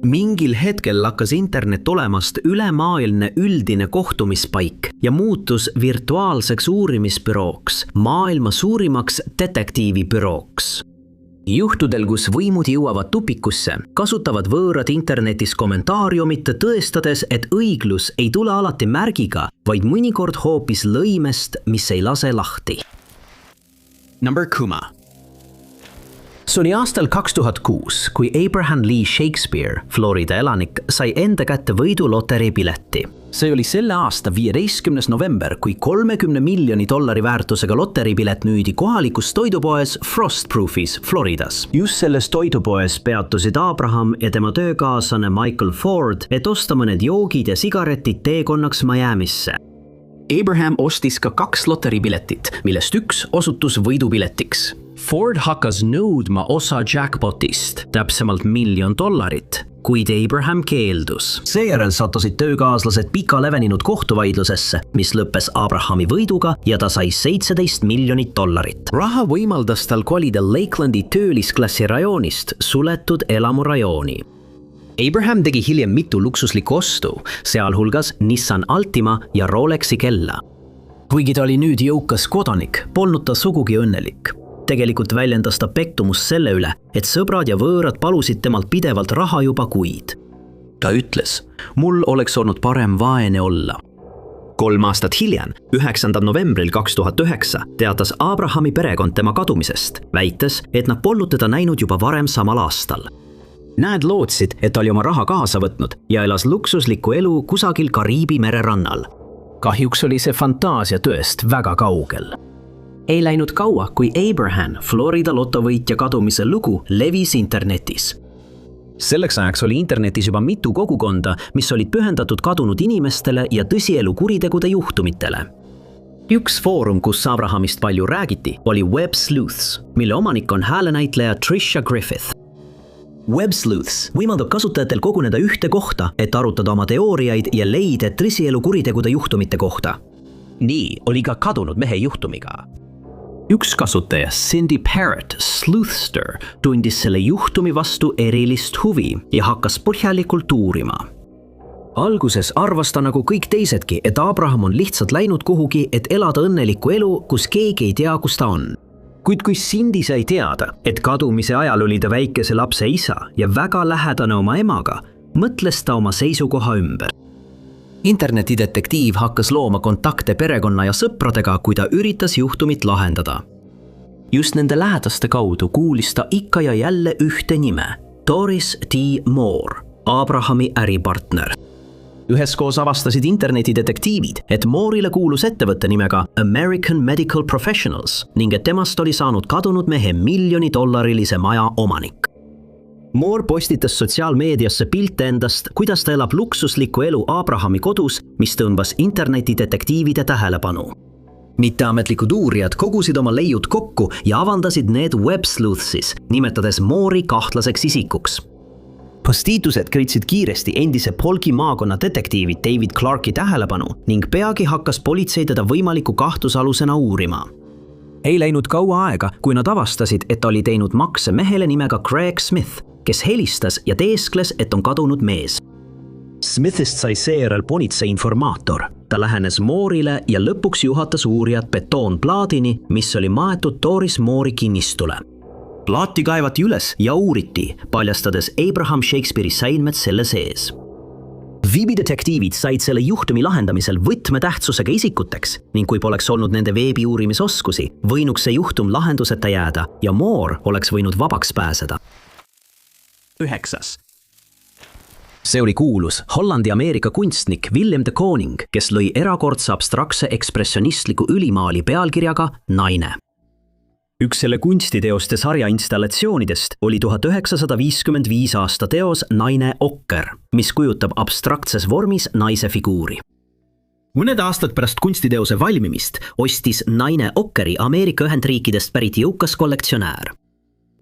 Mingil hetkel hakkas internet olemast ülemaailmne üldine kohtumispaik ja muutus virtuaalseks uurimisbürooks, maailma suurimaks detektiivibürooks. Juhtudel, kus võimud jõuavad tupikusse, kasutavad võõrad internetis kommentaariumit tõestades, et õiglus ei tule alati märgiga, vaid mõnikord hoopis lõimest, mis ei lase lahti. Number Kuma. See oli aastal 2006, kui Abraham Lee Shakespeare, Florida elanik, sai enda kätte võiduloteriipileti. See oli selle aasta 15. november, kui $30 miljoni väärtusega loteriipilet müüdi kohalikus toidupoes Frostproofis, Floridas. Just selles toidupoes peatusid Abraham ja tema töökaaslane Michael Ford, et osta mõned joogid ja sigaretid teekonnaks Miamisse. Abraham ostis ka 2 loteriipiletit, millest üks osutus võidupiletiks. Ford hakkas nõudma osa jackpotist, täpsemalt $1 miljon, kuid Abraham keeldus. Seejärel sattusid töökaaslased pika leveninud kohtuvaidlusesse, mis lõppes Abrahami võiduga ja ta sai $17 miljonit. Raha võimaldas tal kolida Lakelandi töölisklassi rajoonist suletud elamurajooni. Abraham tegi hiljem mitu luksuslikku ostu, sealhulgas Nissan Altima ja Rolexi kella. Kuigi ta oli nüüd jõukas kodanik, polnud ta sugugi õnnelik. Tegelikult väljendas ta pektumust selle üle, et sõbrad ja võõrad palusid temalt pidevalt raha juba kuid. Ta ütles, mul oleks olnud parem vaene olla. 3 aastat hiljem, 9. novembril 2009, teatas Abrahami perekond tema kadumisest, väites, et nad polnud teda näinud juba varem samal aastal. Nad lootsid, et ta oli oma raha kaasa võtnud ja elas luksuslikku elu kusagil Kariibi mere rannal. Kahjuks oli see fantaasia tõest väga kaugel. Ei läinud kaua, kui Abraham, Florida lotovõitja kadumise lugu levis internetis. Selleks ajaks oli internetis juba mitu kogukonda, mis olid pühendatud kadunud inimestele ja tõsielu kuritegude juhtumitele. Üks foorum, kus Abrahamist palju räägiti, oli Web Sleuths, mille omanik on häälenäitleja Trisha Griffith. Web Sleuths võimaldab kasutajatel koguneda ühte kohta, et arutada oma teooriaid ja leida tõsielu kuritegude juhtumite kohta. Nii oli ka kadunud mehe juhtumiga. Üks kasutaja, Cindy Parrott, Sleuthster, tundis selle juhtumi vastu erilist huvi ja hakkas põhjalikult uurima. Alguses arvas ta nagu kõik teisedki, et Abraham on lihtsalt läinud kuhugi, et elada õnnelikku elu, kus keegi ei tea, kus ta on. Kuid kui Cindy sai teada, et kadumise ajal oli ta väikese lapse isa ja väga lähedane oma emaga, mõtles ta oma seisukoha ümber. Internetidetektiiv hakkas looma kontakte perekonna ja sõpradega, kui ta üritas juhtumit lahendada. Just nende lähedaste kaudu kuulis ta ikka ja jälle ühte nime, Doris T. Moore, Abrahami äripartner. Üheskoos avastasid internetidetektiivid, et Moore'ile kuulus ettevõtte nimega American Medical Professionals ning et temast oli saanud kadunud mehe $1 miljoni maja omanik. Moore postitas sotsiaalmeediasse pilte endast, kuidas ta elab luksuslikku elu Abrahami kodus, mis tõmbas internetidetektiivide tähelepanu. Mitteametlikud uurijad kogusid oma leiud kokku ja avaldasid need Web Sleuthsis, nimetades Moore'i kahtlaseks isikuks. Postiitused kõitsid kiiresti endise Polki maakonna detektiivi David Clarki tähelepanu ning peagi hakkas politsei teda võimaliku kahtlusalusena uurima. Ei läinud kaua aega, kui nad avastasid, et ta oli teinud makse mehele nimega Craig Smith, kes helistas ja teeskles, et on kadunud mees. Smithist sai seejärel politsei informaator. Ta lähenes Moore'ile ja lõpuks juhatas uurijad betoonplaadini, mis oli maetud Doris Moore'i kinnistule. Plaati kaevati üles ja uuriti, paljastades Abraham Shakespeare'i säilmed selle sees. Veebidetektiivid said selle juhtumi lahendamisel võtmetähtsusega isikuteks ning kui poleks olnud nende veebiuurimisoskusi, võinuks see juhtum lahenduseta jääda ja Moore oleks võinud vabaks pääseda. 9. See oli kuulus Hollandi-Ameerika kunstnik Willem de Kooning, kes lõi erakordse abstraktse ekspressionistliku ülimaali pealkirjaga Naine. Üks selle kunstiteoste sarja installatsioonidest oli 1955 aasta teos Naine Okker, mis kujutab abstraktses vormis naise figuuri. Mõned aastad pärast kunstiteose valmimist ostis Naine Okkeri Ameerika Ühendriikidest pärit jõukas kollektsionäär.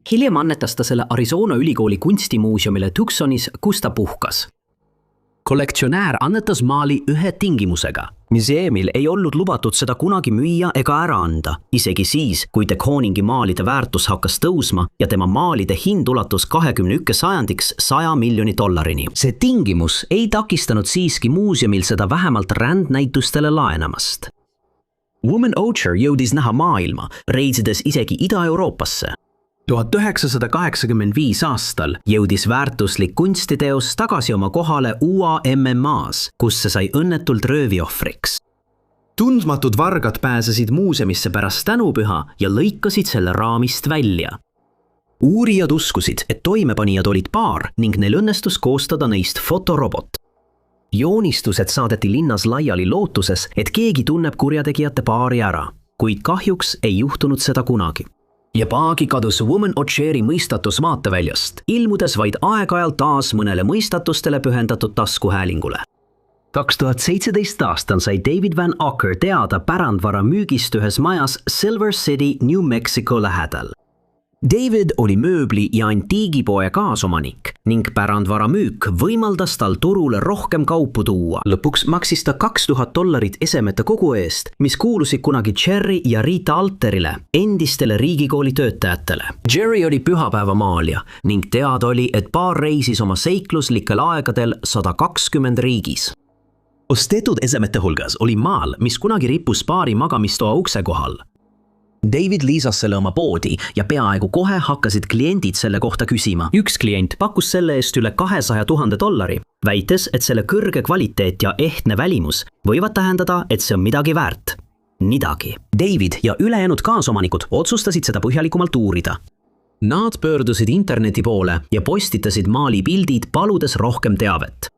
Hiljem annetas ta selle Arizona ülikooli kunstimuuseumile Tucsonis, kus ta puhkas. kollektsionäär annetas maali ühe tingimusega. Museumil ei olnud lubatud seda kunagi müüa ega ära anda, isegi siis, kui de Kooningi maalide väärtus hakkas tõusma ja tema maalide hind ulatus 21 sajandiks $100 miljoni. See tingimus ei takistanud siiski muuseumil seda vähemalt rändnäitustele laenamast. Woman Ocher jõudis näha maailma, reisides isegi Ida-Euroopasse. 1985 aastal jõudis väärtuslik kunstiteos tagasi oma kohale UAMMAs, kus see sai õnnetult rööviohvriks. Tundmatud vargad pääsesid muuseumisse pärast tänupüha ja lõikasid selle raamist välja. Uurijad uskusid, et toimepanijad olid paar ning neil õnnestus koostada neist fotorobot. Joonistused saadeti linnas laiali lootuses, et keegi tunneb kurjategijate paari ära, kuid kahjuks ei juhtunud seda kunagi. Ja paagi kadus Woman Ocheri mõistatus vaateväljast, ilmudes vaid aeg-ajalt taas mõnele mõistatustele pühendatud taskuhäälingule. 2017 aastal sai David Van Acker teada pärandvara müügist ühes majas Silver City, New Mexico lähedal. David oli mööbli ja antiigipoe kaasomanik ning pärandvara müük võimaldas tal turule rohkem kaupu tuua. Lõpuks maksis ta $2000 esemete kogu eest, mis kuulusid kunagi Jerry ja Rita Alterile, endistele riigikooli töötajatele. Jerry oli pühapäevamaalja ning teada oli, et paar reisis oma seikluslikel aegadel 120 riigis. Ostetud esemete hulgas oli maal, mis kunagi rippus paari magamistoa ukse kohal. David liisas selle oma poodi ja peaaegu kohe hakkasid kliendid selle kohta küsima. Üks klient pakkus selle eest üle $200,000, väites, et selle kõrge kvaliteet ja ehtne välimus võivad tähendada, et see on midagi väärt. Midagi. David ja ülejäänud kaasomanikud otsustasid seda põhjalikumalt uurida. Nad pöördusid interneti poole ja postitasid maali pildid, paludes rohkem teavet.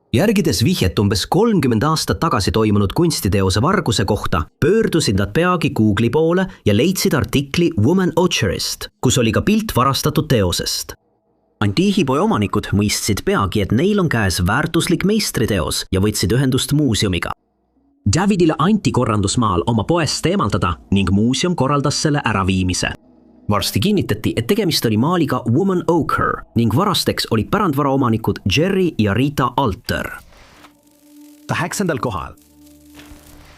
Järgides vihjet umbes 30 aastat tagasi toimunud kunstiteose varguse kohta, pöördusid nad peagi Google'i poole ja leidsid artikli Woman Ocherist, kus oli ka pilt varastatud teosest. Antiigipoe omanikud mõistsid peagi, et neil on käes väärtuslik meistriteos ja võtsid ühendust muuseumiga. Davidile anti korrandusmaal oma poest eemaldada ning muuseum korraldas selle äraviimise. Varsti kinnitati, et tegemist oli maaliga Woman Ocher ning varasteks olid pärandvara omanikud Jerry ja Rita Alter. 8. kohal.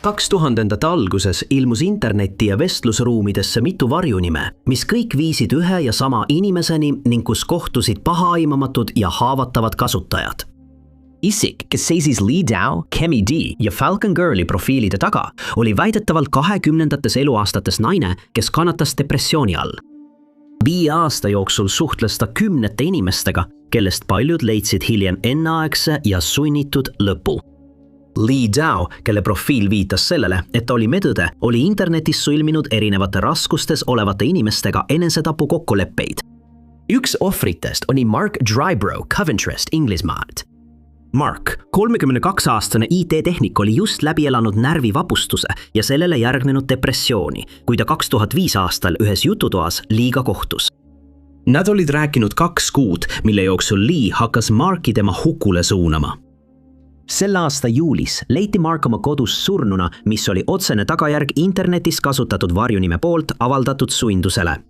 2000. alguses ilmus internetti ja vestlusruumidesse mitu varjunime, mis kõik viisid ühe ja sama inimeseni ning kus kohtusid pahaaimamatud ja haavatavad kasutajad. Isik, kes seisis Lee Dao, Kemi D ja Falcon Girli profiilide taga, oli väidetavalt 20. eluaastates naine, kes kannatas depressiooni all. 5 aasta jooksul suhtles ta 10 inimestega, kellest paljud leidsid hiljem enneaegse ja sunnitud lõpu. Lee Dao, kelle profiil viitas sellele, et ta oli medõde, oli internetis sõlminud erinevate raskustes olevate inimestega enesetapu kokkuleppeid. Üks ohvritest oli Mark Drybro Coventryst Inglismaalt. Mark, 32-aastane IT-tehnik, oli just läbi elanud närvivapustuse ja sellele järgnenud depressiooni, kui ta 2005 aastal ühes jututoas Lee'ga kohtus. Nad olid rääkinud 2 kuud, mille jooksul Lee hakkas Marki tema hukule suunama. Selle aasta juulis leiti Mark oma kodus surnuna, mis oli otsene tagajärg internetis kasutatud varjunime poolt avaldatud suindusele.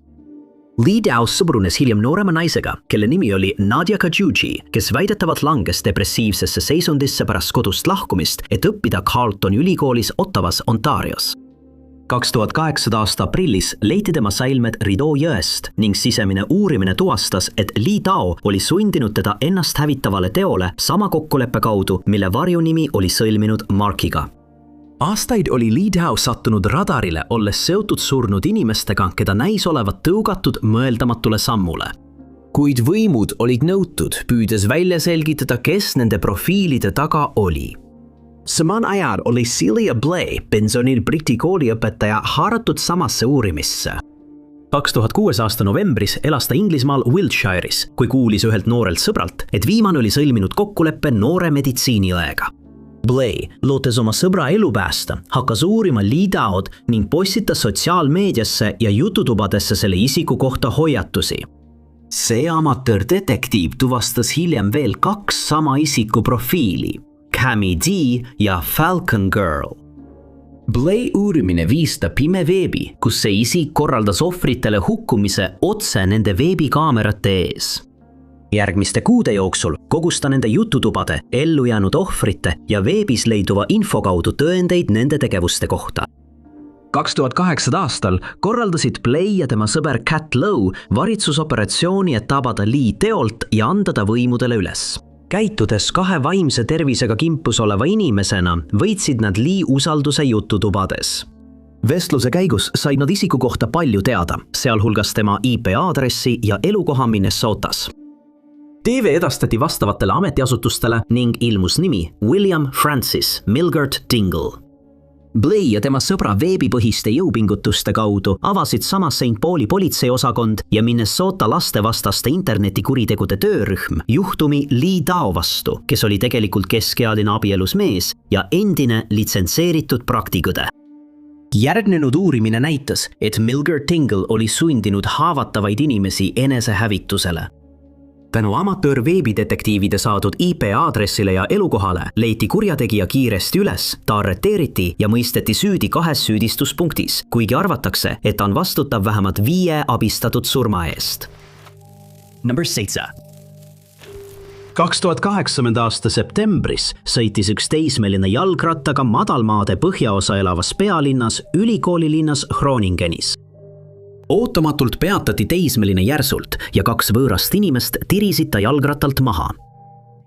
Lee Dao sõbrunes hiljem noorema naisega, kelle nimi oli Nadia Kajuji, kes väidetavalt langes depressiivsesse seisundisse pärast kodust lahkumist, et õppida Carleton ülikoolis Ottawas, Ontarios. 2008. aasta aprillis leiti tema säilmed Rideau jõest ning sisemine uurimine tuvastas, et Lee Dao oli sundinud teda ennast hävitavale teole sama kokkuleppe kaudu, mille varjunimi oli sõlminud Markiga. Aastaid oli Lee Dao sattunud radarile, olles seotud surnud inimestega, keda näis olevat tõugatud mõeldamatule sammule. Kuid võimud olid nõutud, püüdes välja selgitada, kes nende profiilide taga oli. Samal ajal oli Celia Blay, pensionil Briti kooliõpetaja, haaratud samasse uurimisse. 2006. aasta novembris elas ta Inglismaal Wiltshire'is, kui kuulis ühelt noorelt sõbralt, et viimane oli sõlminud kokkuleppe noore meditsiiniõega. Blay, lootes oma sõbra elu päästa, hakkas uurima Lee Daod ning postitas sotsiaalmeediasse ja jututubadesse selle isiku kohta hoiatusi. See amatöördetektiiv tuvastas hiljem veel 2 sama isiku profiili, Kemi D ja Falcon Girl. Blay uurimine viis ta pime veebi, kus see isik korraldas ohvritele hukkumise otse nende veebikaamerate ees. Järgmiste kuude jooksul kogus ta nende jututubade, ellujäänud ohvrite ja veebis leiduva info kaudu tõendeid nende tegevuste kohta. 2008 aastal korraldasid Blay ja tema sõber Cat Lowe varitsusoperatsiooni, et tabada Lee teolt ja anda ta võimudele üles. Käitudes 2 vaimse tervisega kimpus oleva inimesena, võitsid nad Lee usalduse jututubades. Vestluse käigus said nad isiku kohta palju teada, sealhulgas tema IP-aadressi ja elukoha Minnesotas. TV edastati vastavatele ametiasutustele ning ilmus nimi William Francis Milgard Dingle. Blay ja tema sõbra veebipõhiste jõupingutuste kaudu avasid sama St. Pauli politseiosakond ja Minnesota lastevastaste internetikuritegude töörühm juhtumi Lee Dao vastu, kes oli tegelikult keskealine abielus mees ja endine litsentseeritud praktikõde. Järgnenud uurimine näitas, et Milgard Dingle oli sundinud haavatavaid inimesi enesehävitusele. Tänu amatöör-veebidetektiivide saadud IP-aadressile ja elukohale leiti kurjategija kiiresti üles, ta arreteeriti ja mõisteti süüdi 2 süüdistuspunktis, kuigi arvatakse, et ta on vastutav vähemalt 5 abistatud surma eest. Number 7. 2008. aasta septembris sõitis üks teismeline jalgrattaga madalmaade põhjaosa elavas pealinnas ülikoolilinnas Groningenis. Ootamatult peatati teismeline järsult ja 2 võõrast inimest tirisid ta jalgrattalt maha.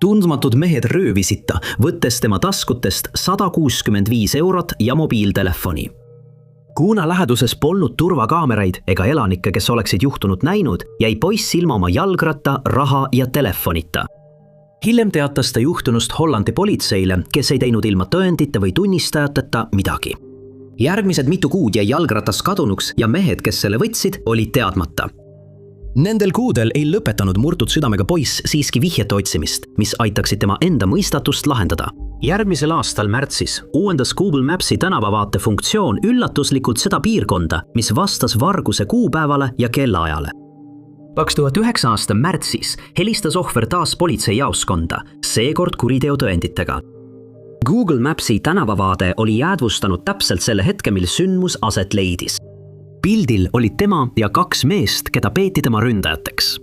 Tundmatud mehed röövisid ta, võttes tema taskutest 165 eurot ja mobiiltelefoni. Kuna läheduses polnud turvakaameraid ega elanikke, kes oleksid juhtunud näinud, jäi poiss ilma oma jalgratta, raha ja telefonita. Hiljem teatas ta juhtunust Hollandi politseile, kes ei teinud ilma tõendite või tunnistajateta midagi. Järgmised mitu kuud jäi jalgratas kadunuks ja mehed, kes selle võtsid, olid teadmata. Nendel kuudel ei lõpetanud murtud südamega poiss siiski vihjete otsimist, mis aitaksid tema enda mõistatust lahendada. Järgmisel aastal märtsis uuendas Google Mapsi tänavavaate funktsioon üllatuslikult seda piirkonda, mis vastas varguse kuupäevale ja kellaajale. 2009 aasta märtsis helistas ohver taas politseijaoskonda, seekord kuriteo tõenditega. Google Mapsi tänavavaade oli jäädvustanud täpselt selle hetke, mil sündmus aset leidis. Pildil olid tema ja 2 meest, keda peeti tema ründajateks.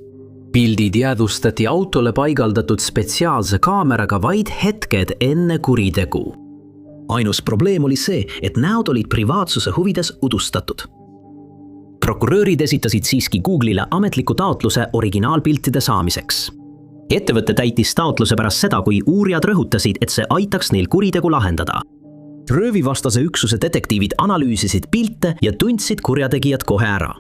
Pildid jäädvustati autole paigaldatud spetsiaalse kaameraga vaid hetked enne kuritegu. Ainus probleem oli see, et näod olid privaatsuse huvides udustatud. Prokurörid esitasid siiski Google'ile ametliku taotluse originaalpiltide saamiseks. Ettevõte täitis taotluse pärast seda, kui uurijad rõhutasid, et see aitaks neil kuritegu lahendada. Röövivastase üksuse detektiivid analüüsisid pilte ja tundsid kurjategijad kohe ära.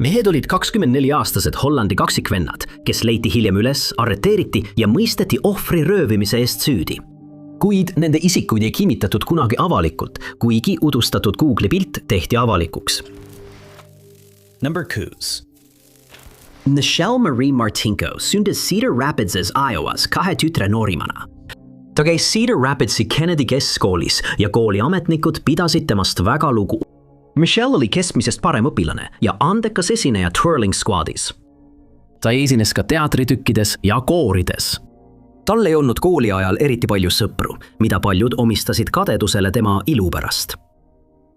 Mehed olid 24-aastased Hollandi kaksikvennad, kes leiti hiljem üles, arreteeriti ja mõisteti ohvri röövimise eest süüdi. Kuid nende isikuid ei kinnitatud kunagi avalikult, kuigi udustatud Google'i pilt tehti avalikuks. Number 2. Nichelle Marie Martinko sündis Cedar Rapidses, Iowas 2 tütre noorimana. Ta käis Cedar Rapidsi Kennedy keskkoolis ja kooli ametnikud pidasid temast väga lugu. Michelle oli keskmisest parem õpilane ja andekas esineja Twirling Squadis. Ta esines ka teatritükkides ja koorides. Tal ei olnud kooli ajal eriti palju sõpru, mida paljud omistasid kadedusele tema ilu pärast.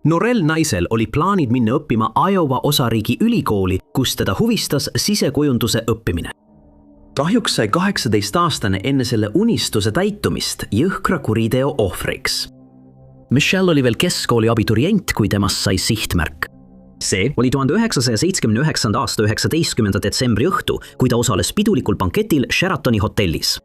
Noorel naisel oli plaanid minna õppima Iowa osariigi ülikooli, kus teda huvistas sisekujunduse õppimine. Kahjuks sai 18-aastane enne selle unistuse täitumist jõhkra kuriteo ohvriks. Michelle oli veel keskkooli abiturient, kui temast sai sihtmärk. See oli 1979. aasta 19. detsembri õhtu, kui ta osales pidulikul banketil Sheratoni hotellis.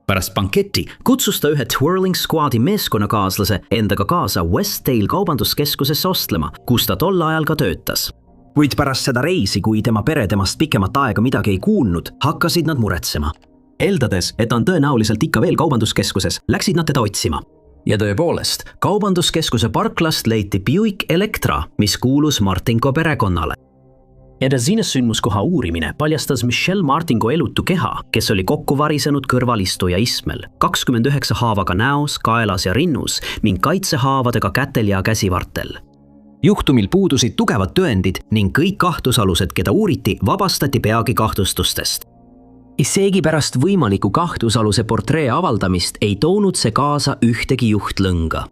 Pärast banketti kutsus ta ühe Twirling Squadi meeskonnakaaslase endaga kaasa Westdale kaubanduskeskusesse ostlema, kus ta tol ajal ka töötas. Kuid pärast seda reisi, kui tema pere temast pikemat aega midagi ei kuulnud, hakkasid nad muretsema. Eeldades, et ta on tõenäoliselt ikka veel kaubanduskeskuses, läksid nad teda otsima. Ja tõepoolest, kaubanduskeskuse parklast leiti Buick Electra, mis kuulus Martinko perekonnale. Edasine sündmuskoha uurimine paljastas Michelle Martinko elutu keha, kes oli kokku varisenud kõrvalistuja istmel, 29 haavaga näos, kaelas ja rinnus ning kaitsehaavadega kätel ja käsivartel. Juhtumil puudusid tugevad tõendid ning kõik kahtlusalused, keda uuriti, vabastati peagi kahtlustustest. Isegi pärast võimaliku kahtlusaluse portree avaldamist ei toonud see kaasa ühtegi juhtlõnga.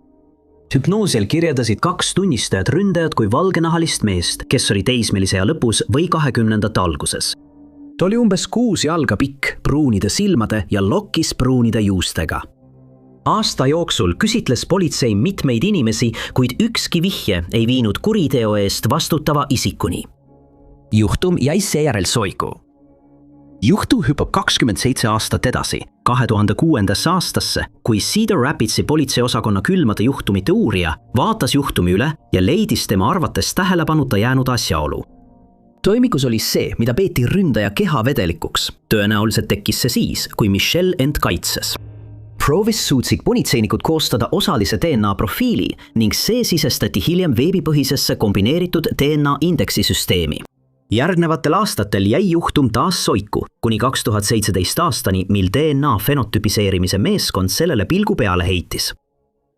Hüpnoosial kirjeldasid 2 tunnistajat ründajat kui valgenahalist meest, kes oli teismelise ea lõpus või 20. alguses. Ta oli umbes 6 jalga pikk, pruunide silmade ja lokkis pruunide juustega. Aasta jooksul küsitles politsei mitmeid inimesi, kuid ükski vihje ei viinud kuriteo eest vastutava isikuni. Juhtum jäi seejärel soiku. Juhtu hüppab 27 aastat edasi, 2006. aastasse, kui Cedar Rapidsi politseiosakonna külmade juhtumite uurija vaatas juhtumi üle ja leidis tema arvates tähelepanuta jäänud asjaolu. Toimikus oli see, mida peeti ründaja kehavedelikuks. Tõenäoliselt tekkis see siis, kui Michelle end kaitses. Provis suutsid politseinikud koostada osalise DNA profiili ning see sisestati hiljem veebipõhisesse kombineeritud DNA indeksisüsteemi. Järgnevatel aastatel jäi juhtum taas soiku, kuni 2017 aastani, mil DNA fenotüpiseerimise meeskond sellele pilgu peale heitis.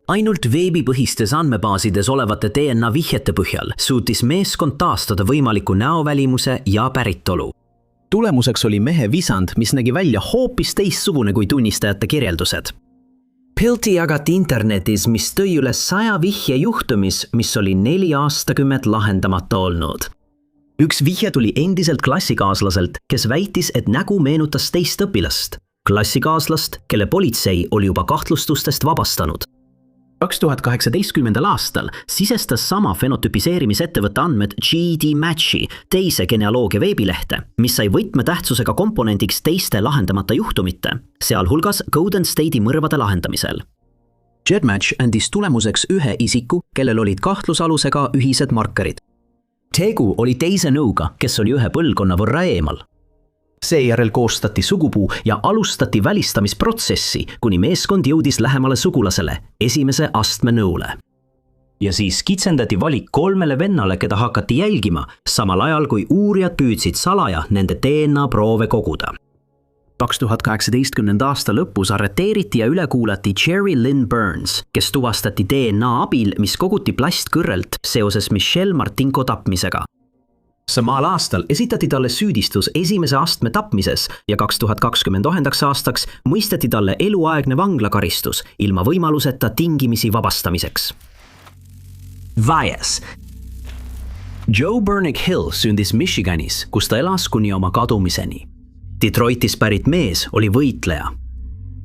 Ainult veebipõhistes andmebaasides olevate DNA vihjete põhjal suutis meeskond taastada võimaliku näovälimuse ja päritolu. Tulemuseks oli mehe visand, mis nägi välja hoopis teistsugune kui tunnistajate kirjeldused. Pilti jagati internetis, mis tõi üle 100 vihje juhtumis, mis oli 4 aastakümmet lahendamata olnud. Üks vihje tuli endiselt klassikaaslaselt, kes väitis, et nägu meenutas teist õpilast. Klassikaaslast, kelle politsei oli juba kahtlustustest vabastanud. 2018. aastal sisestas sama fenotüpiseerimisettevõtte andmed GD Matchi teise genealoogia veebilehte, mis sai võtmetähtsusega komponendiks teiste lahendamata juhtumite, sealhulgas Golden State'i mõrvade lahendamisel. GEDmatch andis tulemuseks ühe isiku, kellel olid kahtlusalusega ühised markerid. Tegu oli teise nõuga, kes oli ühe põlvkonna võrra eemal. Seejärel koostati sugupuu ja alustati välistamisprotsessi, kuni meeskond jõudis lähemale sugulasele, esimese astme nõule. Ja siis kitsendati valik 3 vennale, keda hakati jälgima, samal ajal kui uurijad püüdsid salaja nende DNA proove koguda. 2018. aasta lõpus arreteeriti ja üle kuulati Jerry Lynn Burns, kes tuvastati DNA abil, mis koguti plastkõrrelt seoses Michelle Martinko tapmisega. Samal aastal esitati talle süüdistus esimese astme tapmises ja 2029. aastaks mõisteti talle eluaegne vanglakaristus ilma võimaluseta tingimisi vabastamiseks. Valles. Joe Bernick Hill sündis Michiganis, kus ta elas kuni oma kadumiseni. Detroitis pärit mees oli võitleja.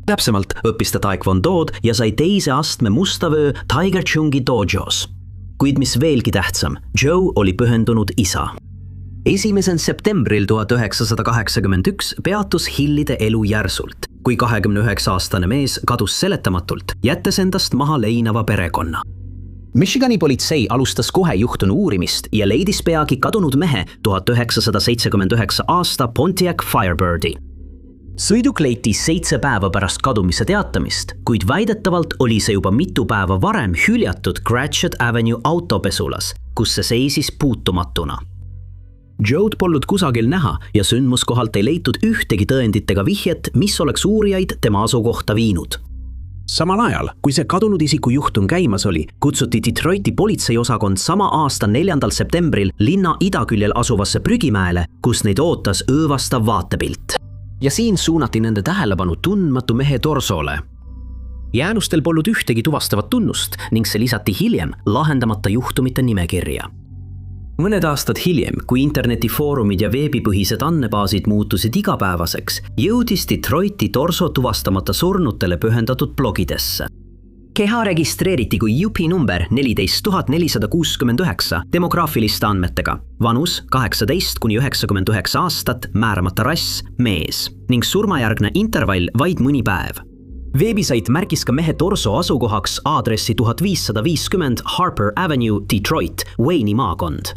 Täpsemalt õppis ta taekwondood ja sai teise astme mustavöö Tiger Chungi dojos. Kuid mis veelgi tähtsam, Joe oli pühendunud isa. 1. septembril 1981 peatus Hillide elu järsult, kui 29-aastane mees kadus seletamatult, jättes endast maha leinava perekonna. Michigani politsei alustas kohe juhtunu uurimist ja leidis peagi kadunud mehe 1979 aasta Pontiac Firebirdi. Sõiduk leiti 7 päeva pärast kadumise teatamist, kuid väidetavalt oli see juba mitu päeva varem hüljatud Gratiot Avenue autopesulas, kus see seisis puutumatuna. Joe'd polnud kusagil näha ja sündmuskohalt ei leitud ühtegi tõenditega vihjet, mis oleks uurijaid tema asukohta viinud. Samal ajal, kui see kadunud isiku juhtum käimas oli, kutsuti Detroiti politseiosakond sama aasta 4. septembril linna idaküljel asuvasse prügimäele, kus neid ootas õõvastav vaatepilt. Ja siin suunati nende tähelepanu tundmatu mehe torsole. Jäänustel polnud ühtegi tuvastavat tunnust ning see lisati hiljem lahendamata juhtumite nimekirja. Mõned aastad hiljem, kui internetifoorumid ja veebipõhised andmebaasid muutusid igapäevaseks, jõudis Detroiti torso tuvastamata surnutele pühendatud blogidesse. Keha registreeriti kui UP number 14469 demograafiliste andmetega, vanus 18 kuni 99 aastat, määramata rass, mees ning surmajärgne intervall vaid mõni päev. Veebisait märkis ka mehe torso asukohaks aadressi 1550 Harper Avenue, Detroit, Wayne'i maakond.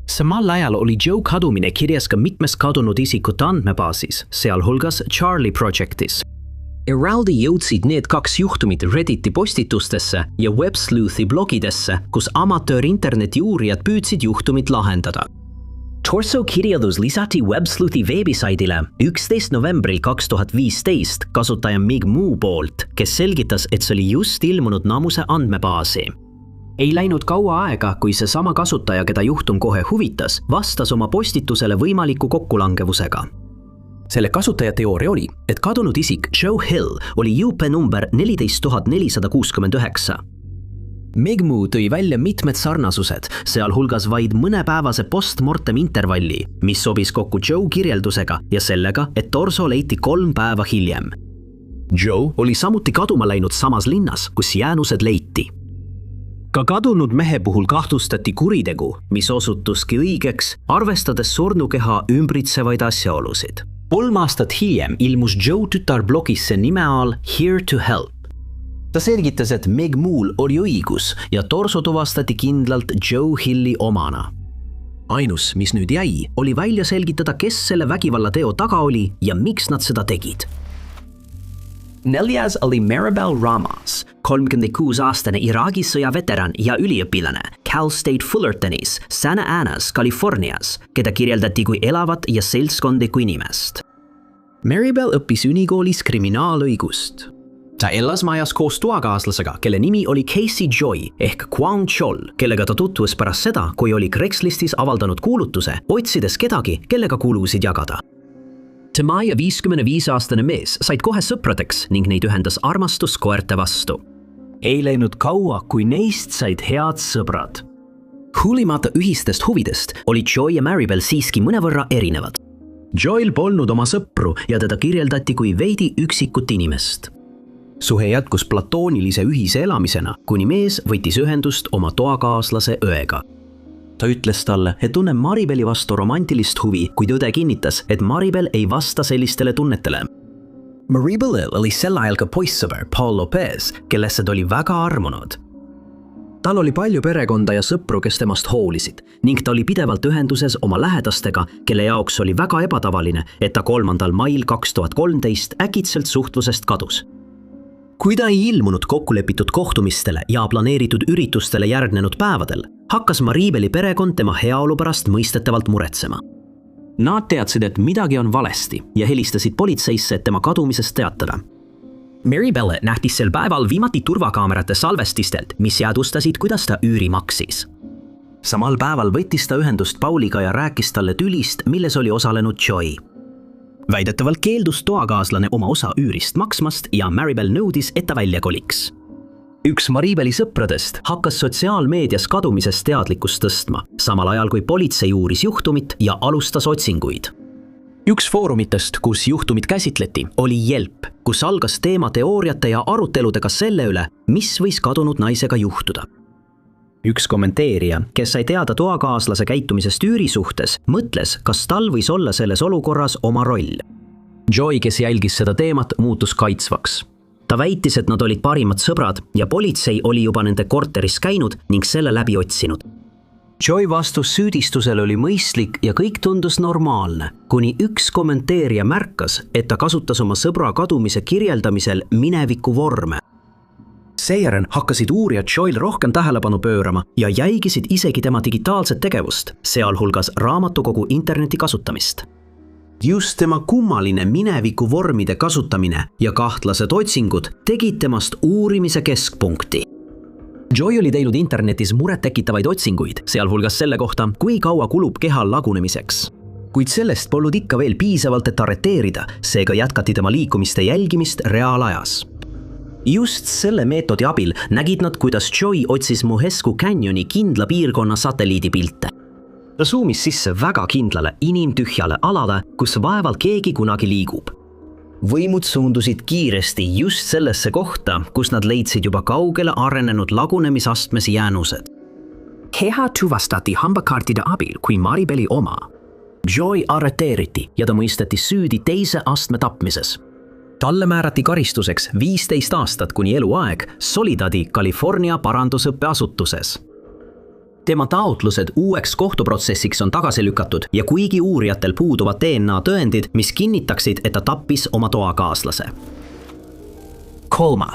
Samal ajal oli Joe kadumine kirjas ka mitmes kadunud isikute andmebaasis, sealhulgas Charlie Projectis. Eraldi jõudsid need 2 juhtumit Redditi postitustesse ja WebSleuthi blogidesse, kus amatöör-interneti uurijad püüdsid juhtumit lahendada. Torso kirjeldus lisati WebSleuthi veebisaidile 11. novembril 2015 kasutaja Mig Moo poolt, kes selgitas, et see oli just ilmunud namuse andmebaasi. Ei läinud kaua aega, kui see sama kasutaja, keda juhtum kohe huvitas, vastas oma postitusele võimaliku kokkulangevusega. Selle kasutaja teooria oli, et kadunud isik Joe Hill oli UP number 14469. Meg Moo tõi välja mitmed sarnasused, sealhulgas vaid mõnepäevase postmortem intervalli, mis sobis kokku Joe kirjeldusega ja sellega, et torso leiti 3 päeva hiljem. Joe oli samuti kaduma läinud samas linnas, kus jäänused leiti. Ka kadunud mehe puhul kahtlustati kuritegu, mis osutuski õigeks, arvestades surnukeha ümbritsevaid asjaolusid. 3 aastat hiljem ilmus Joe tütar blogisse nime all Here to Help. Ta selgitas, et Meg Mool oli õigus ja torso tuvastati kindlalt Joe Hilli omana. Ainus, mis nüüd jäi, oli välja selgitada, kes selle vägivallateo taga oli ja miks nad seda tegid. 4. oli Maribel Ramos, 36-aastane Iraagi sõjaveteran ja üliõpilane Cal State Fullertonis, Santa Anas, Californias, keda kirjeldati kui elavat ja seltskondlikku inimest. Maribel õppis ülikoolis kriminaalõigust. Ta elas majas koos toakaaslasega, kelle nimi oli Casey Joy ehk Kwang Chol, kellega ta tutvus pärast seda, kui oli Craigslistis avaldanud kuulutuse, otsides kedagi, kellega kulusid jagada. Tema ja 55-aastane mees said kohe sõpradeks ning neid ühendas armastus koerte vastu. Ei läinud kaua, kui neist said head sõbrad. Hoolimata ühistest huvidest oli Joy ja Maribel siiski mõnevõrra erinevad. Joyl polnud oma sõpru ja teda kirjeldati kui veidi üksikut inimest. Suhe jätkus platoonilise ühise elamisena, kuni mees võttis ühendust oma toakaaslase õega. Ta ütles talle, et tunneb Maribeli vastu romantilist huvi, kuid õde kinnitas, et Maribel ei vasta sellistele tunnetele. Maribelil oli sel ajal ka poissõber Paul Lopez, kellesse ta oli väga armunud. Tal oli palju perekonda ja sõpru, kes temast hoolisid, ning ta oli pidevalt ühenduses oma lähedastega, kelle jaoks oli väga ebatavaline, et ta 3. mail 2013 äkitselt suhtlusest kadus. Kui ta ei ilmunud kokkulepitud kohtumistele ja planeeritud üritustele järgnenud päevadel, hakkas Maribeli perekond tema heaolu pärast mõistetavalt muretsema. Nad teadsid, et midagi on valesti ja helistasid politseisse, et tema kadumisest teatada. Maribel nähti sel päeval viimati turvakaamerate salvestistelt, mis jäädvustasid, kuidas ta üüri maksis. Samal päeval võttis ta ühendust Pauliga ja rääkis talle tülist, milles oli osalenud Joy. Väidetavalt keeldus toakaaslane oma osa üürist maksmast ja Maribel nõudis, et ta välja koliks. Üks Maribeli sõpradest hakkas sotsiaalmeedias kadumisest teadlikkust tõstma, samal ajal kui politsei uuris juhtumit ja alustas otsinguid. Üks foorumitest, kus juhtumit käsitleti, oli Yelp, kus algas teema teooriate ja aruteludega selle üle, mis võis kadunud naisega juhtuda. Üks kommenteerija, kes sai teada toakaaslase käitumisest üüri suhtes, mõtles, kas tal võis olla selles olukorras oma roll. Joy, kes jälgis seda teemat, muutus kaitsvaks. Ta väitis, et nad olid parimad sõbrad ja politsei oli juba nende korteris käinud ning selle läbi otsinud. Joy vastus süüdistusele oli mõistlik ja kõik tundus normaalne, kuni üks kommenteerija märkas, et ta kasutas oma sõbra kadumise kirjeldamisel mineviku vorme. Seejärel hakkasid uurijad Joyl rohkem tähelepanu pöörama ja jäigisid isegi tema digitaalset tegevust, sealhulgas raamatukogu interneti kasutamist. Just tema kummaline mineviku vormide kasutamine ja kahtlased otsingud tegid temast uurimise keskpunkti. Joy oli teinud internetis murettekitavaid otsinguid, sealhulgas selle kohta, kui kaua kulub kehal lagunemiseks. Kuid sellest polnud ikka veel piisavalt, et arreteerida, seega jätkati tema liikumiste jälgimist reaalajas. Just selle meetodi abil nägid nad, kuidas Joy otsis Muhescu Canyoni kindla piirkonna satelliidipilte. Ta zoomis sisse väga kindlale inimtühjale alale, kus vaevalt keegi kunagi liigub. Võimud suundusid kiiresti just sellesse kohta, kus nad leidsid juba kaugele arenenud lagunemisastmes jäänused. Keha tuvastati hambakaartide abil kui Maribeli oma. Joy arreteeriti ja ta mõisteti süüdi teise astme tapmises. Talle määrati karistuseks 15 aastat kuni eluaeg Solidadi California parandusõppeasutuses. Tema taotlused uueks kohtuprotsessiks on tagasi lükatud ja kuigi uurijatel puuduvad DNA tõendid, mis kinnitaksid, et ta tappis oma toakaaslase. 3.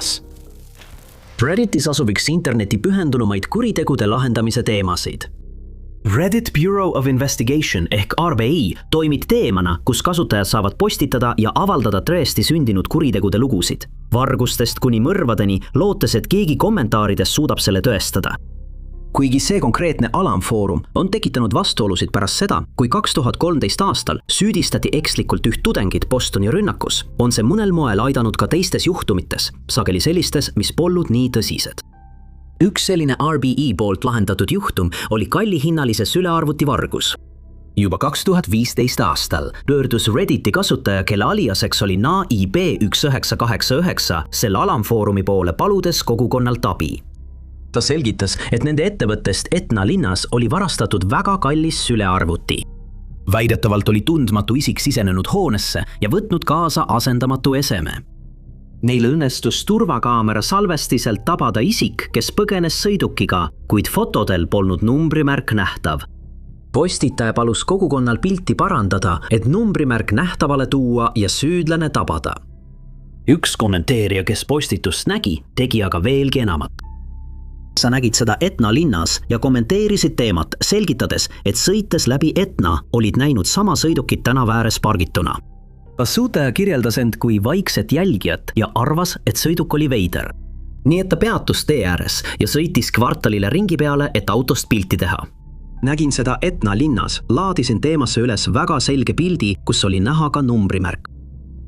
Redditis asub üks interneti pühendunumaid kuritegude lahendamise teemasid. Reddit Bureau of Investigation ehk RBI toimib teemana, kus kasutajad saavad postitada ja avaldada tõesti sündinud kuritegude lugusid. Vargustest kuni mõrvadeni, lootes, et keegi kommentaarides suudab selle tõestada. Kuigi see konkreetne alamfoorum on tekitanud vastuolusid pärast seda, kui 2013 aastal süüdistati ekslikult üht tudengit Bostoni rünnakus, on see mõnel moel aidanud ka teistes juhtumites, sageli sellistes, mis polnud nii tõsised. Üks selline RBE poolt lahendatud juhtum oli kallihinnalise sülearvuti vargus. Juba 2015 aastal pöördus Redditi kasutaja, kelle aliaseks oli NAIB1989 selle alamfoorumi poole paludes kogukonnalt abi. Ta selgitas, et nende ettevõttest Etna linnas oli varastatud väga kallis sülearvuti. Väidetavalt oli tundmatu isik sisenenud hoonesse ja võtnud kaasa asendamatu eseme. Neil õnnestus turvakaamera salvestiselt tabada isik, kes põgenes sõidukiga, kuid fotodel polnud numbrimärk nähtav. Postitaja palus kogukonnal pilti parandada, et numbrimärk nähtavale tuua ja süüdlane tabada. Üks kommenteerija, kes postitust nägi, tegi aga veelgi enamat. Sa nägid seda Etna linnas ja kommenteerisid teemat, selgitades, et sõites läbi Etna olid näinud sama sõidukit tänava ääres pargituna. Kasutaja kirjeldas end kui vaikset jälgijat ja arvas, et sõiduk oli veider. Nii et ta peatus tee ääres ja sõitis kvartalile ringi peale, et autost pilti teha. Nägin seda Etna linnas, laadisin teemasse üles väga selge pildi, kus oli näha ka numbrimärk.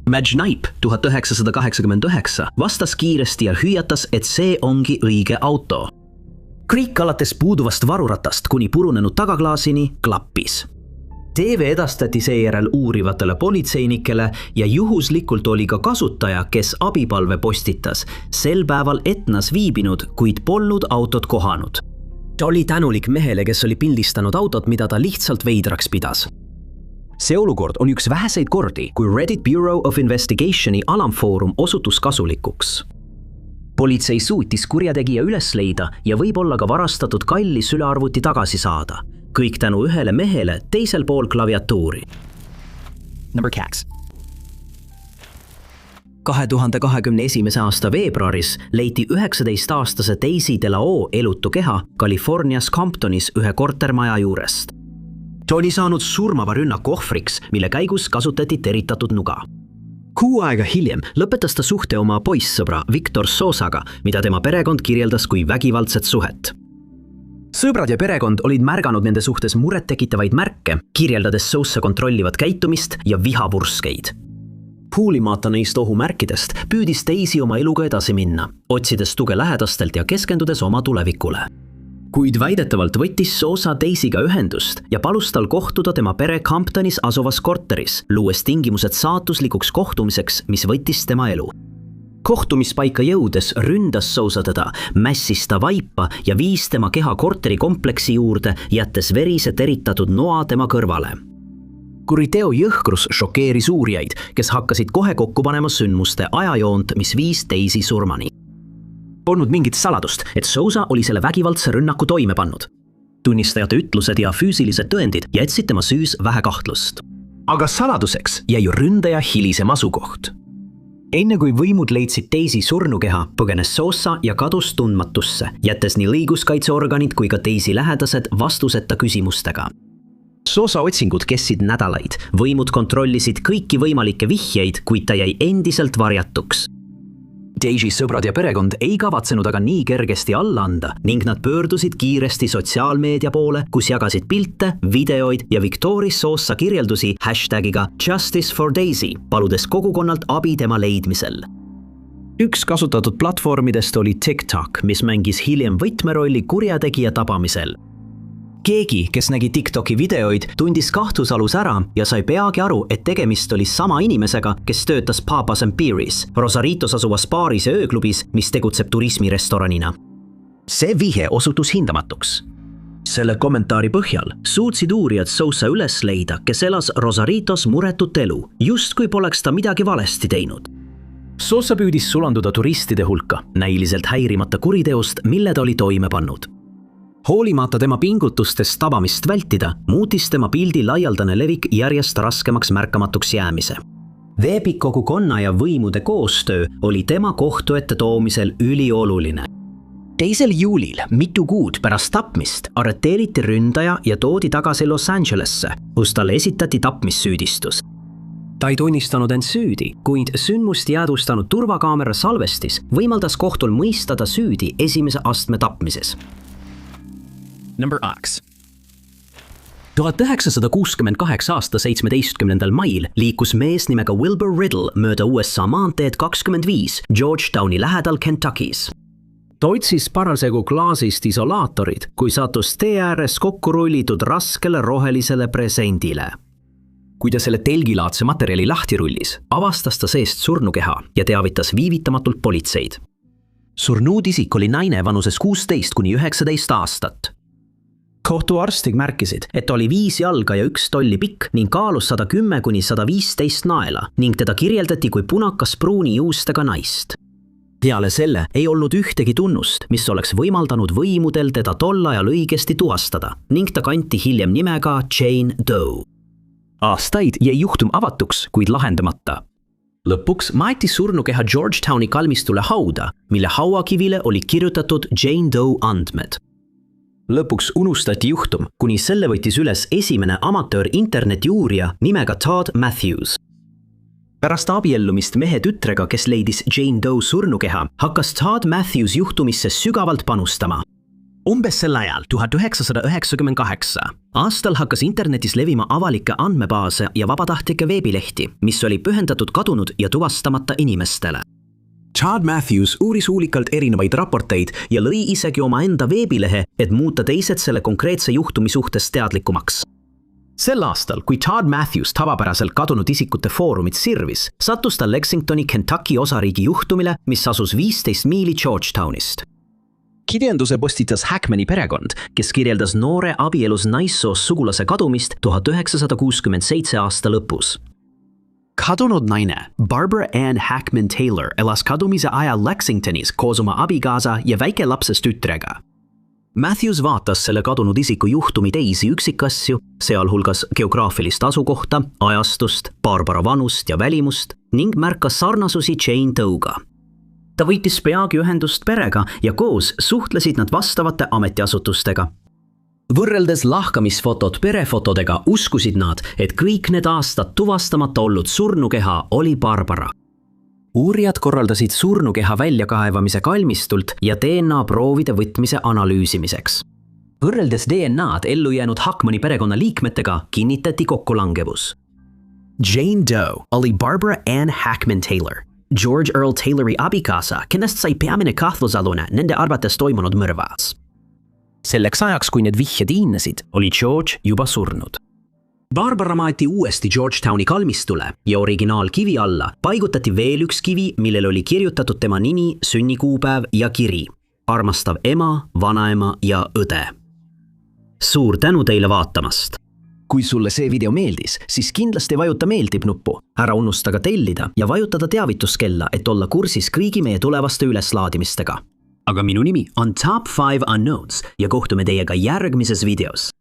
Madge Knipe 1989 vastas kiiresti ja hüüatas, et see ongi õige auto. Kõik alates puuduvast varuratast kuni purunenud tagaklaasini klappis. TV edastati seejärel uurivatele politseinikele ja juhuslikult oli ka kasutaja, kes abipalve postitas, sel päeval Etnas viibinud, kuid polnud autot kohanud. Ta oli tänulik mehele, kes oli pildistanud autot, mida ta lihtsalt veidraks pidas. See olukord on üks väheseid kordi, kui Reddit Bureau of Investigationi alamfoorum osutus kasulikuks. Politsei suutis kurjategija üles leida ja võib-olla ka varastatud kalli sülearvuti tagasi saada. Kõik tänu ühele mehele teisel pool klaviatuuri. Number 2. 2021. aasta veebruaris leiti 19-aastase Daisy Delao elutu keha Californias Comptonis ühe kortermaja juurest. Ta oli saanud surmava rünnaku ohvriks, mille käigus kasutati teritatud nuga. Kuu aega hiljem lõpetas ta suhte oma poissõbra Victor Sosaga, mida tema perekond kirjeldas kui vägivaldset suhet. Sõbrad ja perekond olid märganud nende suhtes murettekitavaid märke, kirjeldades Sosa kontrollivat käitumist ja vihavurskeid. Hoolimata neist ohumärkidest püüdis Daisy oma eluga edasi minna, otsides tuge lähedastelt ja keskendudes oma tulevikule. Kuid väidetavalt võttis Sosa Daisyga ühendust ja palus tal kohtuda tema pere Comptonis asuvas korteris, luues tingimused saatuslikuks kohtumiseks, mis võttis tema elu. Kohtumispaika jõudes ründas Sosa teda, mässis ta vaipa ja viis tema keha korterikompleksi juurde, jättes verise teritatud noa tema kõrvale. Kuriteo jõhkrus šokeeris uurijaid, kes hakkasid kohe kokku panema sündmuste ajajoont, mis viis Daisy surmani. Polnud mingit saladust, et Sosa oli selle vägivaldse rünnaku toime pannud. Tunnistajate ütlused ja füüsilised tõendid jätsid tema süüs vähe kahtlust. Aga saladuseks jäi ründaja hilisem asukoht. Enne kui võimud leidsid Daisy surnukeha, põgenes Sosa ja kadus tundmatusse, jättes nii õiguskaitseorganid kui ka Daisy lähedased vastuseta küsimustega. Sosa otsingud kestsid nädalaid, võimud kontrollisid kõiki võimalikke vihjeid, kuid ta jäi endiselt varjatuks. Daisy sõbrad ja perekond ei kavatsenud aga nii kergesti alla anda ning nad pöördusid kiiresti sotsiaalmeedia poole, kus jagasid pilte, videoid ja Victoria Sosa kirjeldusi hashtagiga Justice for Daisy, paludes kogukonnalt abi tema leidmisel. Üks kasutatud platvormidest oli TikTok, mis mängis hiljem võtmerolli kurjategija tabamisel. Keegi, kes nägi TikToki videoid, tundis kahtlusalus ära ja sai peagi aru, et tegemist oli sama inimesega, kes töötas Papas and Beeris, Rosaritos asuvas baaris ja ööklubis, mis tegutseb turismirestoranina. See vihje osutus hindamatuks. Selle kommentaari põhjal suutsid uurijad Sosa üles leida, kes elas Rosaritos muretut elu, justkui poleks ta midagi valesti teinud. Sosa püüdis sulanduda turistide hulka, näiliselt häirimata kuriteost, mille ta oli toime pannud. Hoolimata tema pingutustest tabamist vältida, muutis tema pildi laialdane levik järjest raskemaks märkamatuks jäämise. Veebikogukonna ja võimude koostöö oli tema kohtu ette toomisel ülioluline. 2. juulil, mitu kuud pärast tapmist, arreteeriti ründaja ja toodi tagasi Los Angelesse, kus talle esitati tapmissüüdistus. Ta ei tunnistanud end süüdi, kuid sündmust jäädvustanud turvakaamera salvestis võimaldas kohtul mõistada süüdi esimese astme tapmises. Number 2. 1968 aasta 17. mail liikus mees nimega Wilbur Riddle mööda USA maanteed 25 Georgetowni lähedal Kentuckis. ta otsis parasjagu klaasist isolaatorid, kui sattus tee ääres kokku rullitud raskele rohelisele presendile. Kui ta selle telgilaadse materjali lahti rullis, avastas ta seest surnukeha ja teavitas viivitamatult politseid. Surnud isik oli naine vanuses 16 kuni 19 aastat. Kohtuarstid märkisid, et ta oli 5 jalga ja 1 tolli pikk ning kaalus 110 kuni 115 naela ning teda kirjeldati kui punakas pruuni juustega naist. Peale selle ei olnud ühtegi tunnust, mis oleks võimaldanud võimudel teda tol ajal õigesti tuvastada ning ta kanti hiljem nimega Jane Doe. Aastaid jäi juhtum avatuks, kuid lahendamata. Lõpuks maeti surnukeha Georgetowni kalmistule hauda, mille hauakivile oli kirjutatud Jane Doe andmed. Lõpuks unustati juhtum, kuni selle võttis üles esimene amatöör interneti uurija nimega Todd Matthews. Pärast abiellumist mehe tütrega, kes leidis Jane Doe surnukeha, hakkas Todd Matthews juhtumisse sügavalt panustama. Umbes sel ajal, 1998, aastal hakkas internetis levima avalikke andmebaase ja vabatahtlike veebilehti, mis oli pühendatud kadunud ja tuvastamata inimestele. Todd Matthews uuris hoolikalt erinevaid raporteid ja lõi isegi omaenda veebilehe, et muuta teised selle konkreetse juhtumi suhtes teadlikumaks. Sel aastal, kui Todd Matthews tavapäraselt kadunud isikute foorumit sirvis, sattus ta Lexingtoni Kentucky osariigi juhtumile, mis asus 15 miili Georgetownist. Kirjanduse postitas Hackmani perekond, kes kirjeldas noore abielus naissoos sugulase kadumist 1967 aasta lõpus. Kadunud naine Barbara Ann Hackman Taylor elas kadumise ajal Lexingtonis koos oma abikaasa ja väikelapsest tütrega. Matthews vaatas selle kadunud isiku juhtumi teisi üksikasju, sealhulgas geograafilist asukohta, ajastust, Barbara vanust ja välimust ning märkas sarnasusi Jane Doe'ga. Ta võitis peagi ühendust perega ja koos suhtlesid nad vastavate ametiasutustega. Võrreldes lahkamisfotod perefotodega uskusid nad, et kõik need aastad tuvastamata olnud surnukeha oli Barbara. Uurijad korraldasid surnukeha väljakaevamise kalmistult ja DNA-proovide võtmise analüüsimiseks. Võrreldes DNA-d ellu jäänud Hackmani perekonna liikmetega kinnitati kokkulangevus. Jane Doe oli Barbara Ann Hackman Taylor, George Earl Taylori abikaasa, kennest sai peamine kahtlusalune nende arvates toimunud mõrvas. Selleks ajaks, kui need vihjed innesid, oli George juba surnud. Barbara maeti uuesti Georgetowni kalmistule ja originaalkivi alla paigutati veel üks kivi, millel oli kirjutatud tema nimi, sünnikuupäev ja kiri. Armastav ema, vanaema ja õde. Suur tänu teile vaatamast! Kui sulle see video meeldis, siis kindlasti vajuta meeldib nuppu. Ära unusta ka tellida ja vajutada teavituskella, et olla kursis kõigi meie tulevaste üleslaadimistega. Aga minu nimi on Top 5 Unknowns ja kohtume teiega järgmises videos.